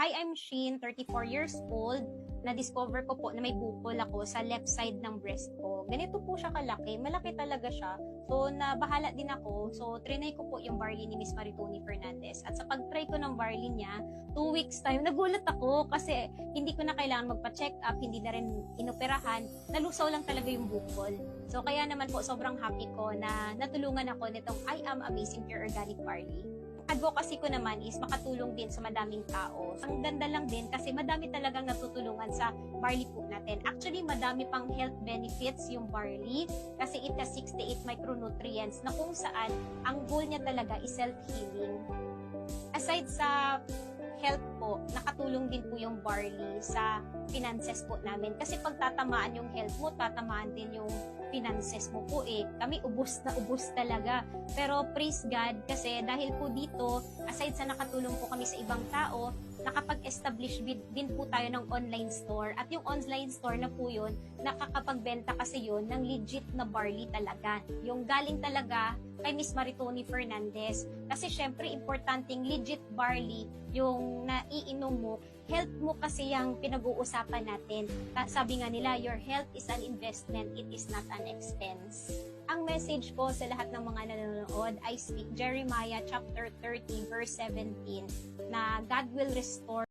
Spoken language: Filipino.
Hi, I'm Sheen, 34 years old. Na-discover ko po na may bukol ako sa left side ng breast ko. Ganito po siya kalaki. Malaki talaga siya. So, nabahala din ako. So, trinay ko po yung barley ni Miss Maritoni Fernandez. At sa pag-try ko ng barley niya, 2 weeks time, nagulat ako kasi hindi ko na kailangan magpa-check up, hindi na rin inoperahan. Nalusaw lang talaga yung bukol. So, kaya naman po, sobrang happy ko na natulungan ako nitong I Am Amazing Pure Organic Barley. Advocacy ko naman is makatulong din sa madaming tao. Ang ganda lang din kasi madami talagang natutulungan sa barley po natin. Actually, madami pang health benefits yung barley kasi it has 68 micronutrients na kung saan ang goal niya talaga is self-healing. Aside sa health po, nakatulong din po yung barley sa finances po namin. Kasi pag tatamaan yung health mo, tatamaan din yung finances mo po eh. Kami ubos na ubos talaga. Pero praise God kasi dahil po dito, aside sa nakatulong po kami sa ibang tao, nakapag-establish din po tayo ng online store. At yung online store na po yun, nakakapagbenta kasi yun ng legit na barley talaga. Yung galing talaga kay Miss Maritoni Fernandez. Kasi syempre, importanteng legit barley yung naiinom mo. Health mo kasi yung pinag-uusapan natin. Sabi nga nila, your health is an investment, it is not an expense. Ang message ko sa lahat ng mga nanonood, I speak Jeremiah chapter 30 verse 17 na God will restore